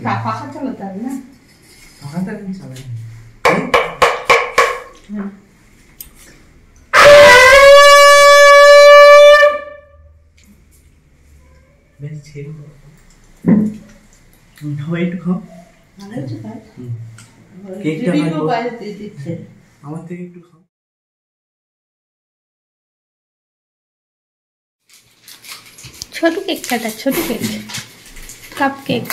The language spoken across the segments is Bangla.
পাখা চালাতে হবে না, পাখাটা আমি চালাই বেশ ছেড়ে দাও একটু খাও ভালো হচ্ছে তাই কেকটা বাইরে দিয়ে দিচ্ছে আমার থেকে একটু খাও ছোট কেক কাটা ছোট কেক কাপ কেক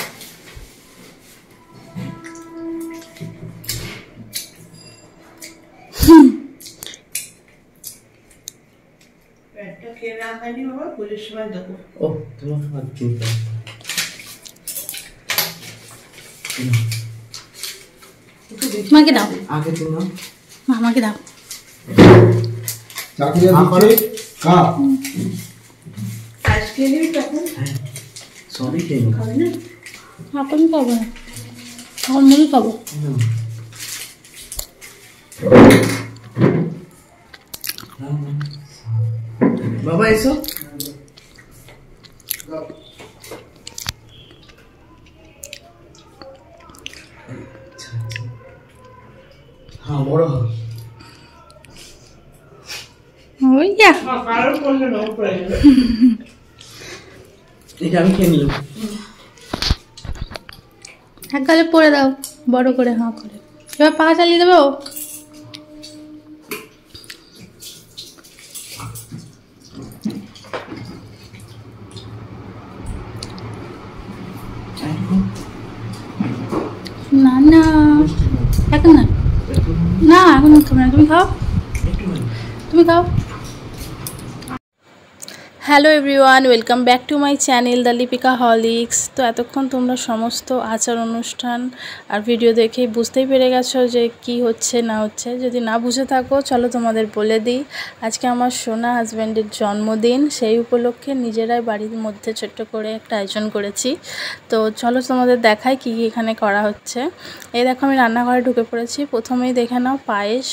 একটা খেয়ে না খাইনি বাবা পুজোর সময় দেবো ও তোমার হাত চিন্তা মাকে দাও আগে তুমি নাও মামাকে দাও চাকরিয়া দিচ্ছে কাপ আজ খেয়ে নিবি তখন সবই খেয়ে নাও খাবি না এখন খাবো এখন মুড়ি খাবো বাবা এসো হ্যাঁ বড় ওই যা কারণ করলে না উপরে এটা আমি খেয়ে নিলাম এক গালে পরে দাও বড় করে হাঁ করে এবার পাখা চালিয়ে দেবো না না এখন না না এখন খাবে না তুমি খাও তুমি খাও hello everyone welcome back to my channel the Lipika Horlicks. তো এতক্ষণ তোমরা সমস্ত আচার অনুষ্ঠান আর ভিডিও দেখেই বুঝতেই পেরে গেছো যে কি হচ্ছে না হচ্ছে। যদি না বুঝে থাকো চলো তোমাদের বলে দিই। আজকে আমার সোনা হাজব্যান্ডের জন্মদিন, সেই উপলক্ষে নিজেরাই বাড়ির মধ্যে ছোট্ট করে একটা আয়োজন করেছি। তো চলো তোমাদের দেখাই কী কী এখানে করা হচ্ছে। এই দেখো আমি রান্নাঘরে ঢুকে পড়েছি। প্রথমেই দেখে নাও পায়েস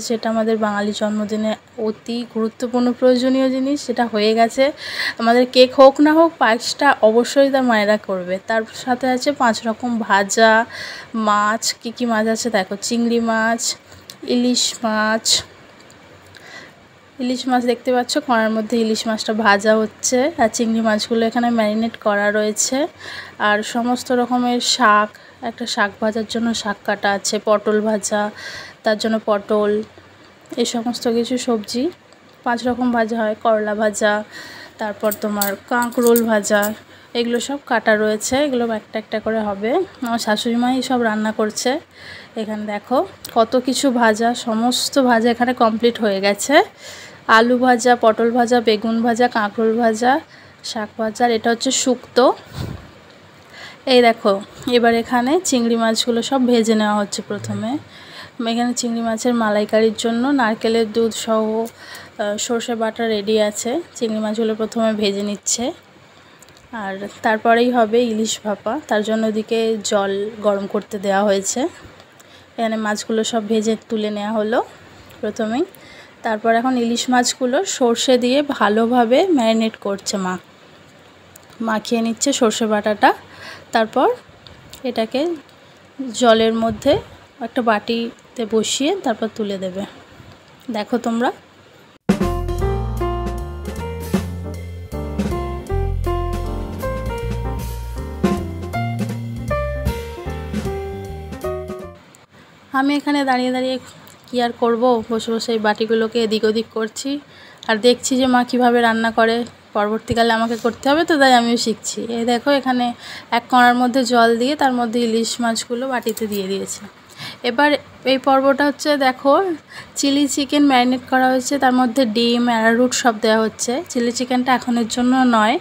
যেটা আমাদের বাঙালি জন্মদিনে অতি গুরুত্বপূর্ণ প্রয়োজনীয় জিনিস, সেটা হয়ে গেছে। আমাদের কেক হোক না হোক পায়েসটা অবশ্যই তার মায়েরা করবে। তার সাথে আছে 5 রকম ভাজা মাছ। কী মাছ আছে দেখো, চিংড়ি মাছ, ইলিশ মাছ দেখতে পাচ্ছ কড়ার মধ্যে ইলিশ মাছটা ভাজা হচ্ছে, আর চিংড়ি মাছগুলো এখানে ম্যারিনেট করা রয়েছে। আর সমস্ত রকমের শাক, একটা শাক ভাজার জন্য শাক কাটা আছে, পটল ভাজা তার জন্য পটল, এই সমস্ত কিছু সবজি 5 রকম ভাজা হয়, করলা ভাজা, তারপর তোমার কাঁকরোল ভাজা, এগুলো সব কাটা রয়েছে। এগুলো একটা একটা করে হবে। আমার শাশুড়ি মা সব রান্না করছে। এখানে দেখো কত কিছু ভাজা, সমস্ত ভাজা এখানে কমপ্লিট হয়ে গেছে। আলু ভাজা, পটল ভাজা, বেগুন ভাজা, কাঁকরোল ভাজা, শাক ভাজা, আর এটা হচ্ছে শুক্তো। এই দেখো এবার এখানে চিংড়ি মাছগুলো সব ভেজে নেওয়া হচ্ছে। প্রথমে এখানে চিংড়ি মাছের মালাইকারির জন্য নারকেলের দুধ সহ সর্ষে বাটা রেডি আছে। চিংড়ি মাছগুলো প্রথমে ভেজে নিচ্ছে, আর তারপরেই হবে ইলিশ ভাপা। তার জন্য ওদিকে জল গরম করতে দেওয়া হয়েছে। এখানে মাছগুলো সব ভেজে তুলে নেওয়া হলো প্রথমেই। তারপর এখন ইলিশ মাছগুলো সর্ষে দিয়ে ভালোভাবে ম্যারিনেট করছে মাখিয়ে নিচ্ছে সর্ষে বাটাটা। তারপর এটাকে জলের মধ্যে একটা বাটিতে বসিয়ে তারপর তুলে দেবে। দেখো তোমরা আমি এখানে দাঁড়িয়ে দাঁড়িয়ে কী আর করবো, বসে বসে এই বাটিগুলোকে এদিক ওদিক করছি আর দেখছি যে মা কীভাবে রান্না করে। পরবর্তীকালে আমাকে করতে হবে, তো তাই আমিও শিখছি। এই দেখো এখানে এক কড়ার মধ্যে জল দিয়ে তার মধ্যে ইলিশ মাছগুলো বাটিতে দিয়ে দিয়েছে। এবার এই পর্বটা হচ্ছে দেখো চিলি চিকেন ম্যারিনেট করা হয়েছে, তার মধ্যে ডিম অ্যারারুট সব দেওয়া হচ্ছে। চিলি চিকেনটা এখনের জন্য নয়,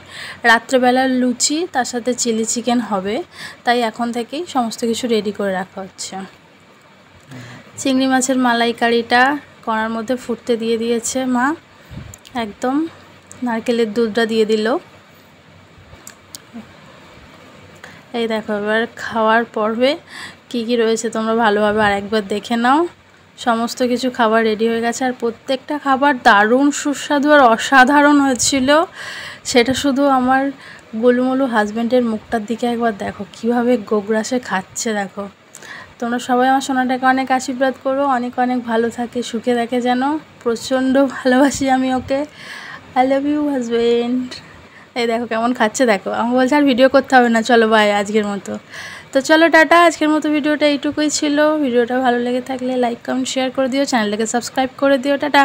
রাত্রেবেলার লুচি তার সাথে চিলি চিকেন হবে, তাই এখন থেকেই সমস্ত কিছু রেডি করে রাখা হচ্ছে। চিংড়ি মাছের মালাইকারিটা কড়ার মধ্যে ফুটতে দিয়ে দিয়েছে মা, একদম নারকেলের দুধটা দিয়ে দিল। এই দেখো এবার খাওয়ার পর্বে কী কী রয়েছে তোমরা ভালোভাবে আরেকবার দেখে নাও। সমস্ত কিছু খাবার রেডি হয়ে গেছে, আর প্রত্যেকটা খাবার দারুণ সুস্বাদু আর অসাধারণ হয়েছিল। সেটা শুধু আমার গোলুমোলু হাজব্যান্ডের মুখটার দিকে একবার দেখো, কিভাবে গোগ্রাসে খাচ্ছে দেখো। তোমরা সবাই আমার সোনাটাকে অনেক আশীর্বাদ করো, অনেক অনেক ভালো থাকে, সুখে থাকে যেন। প্রচণ্ড ভালোবাসি আমি ওকে। I love you husband. এই দেখো কেমন খাচ্ছে দেখো। আমি বলছি আর ভিডিও করতে হবে না, চলো বাই আজকের মতো। তো চলো টাটা, আজকের মতো ভিডিওটা এইটুকুই ছিল। ভিডিওটা ভালো লেগে থাকলে লাইক কমেন্ট শেয়ার করে দিও, চ্যানেলটাকে সাবস্ক্রাইব করে দিও। টাটা।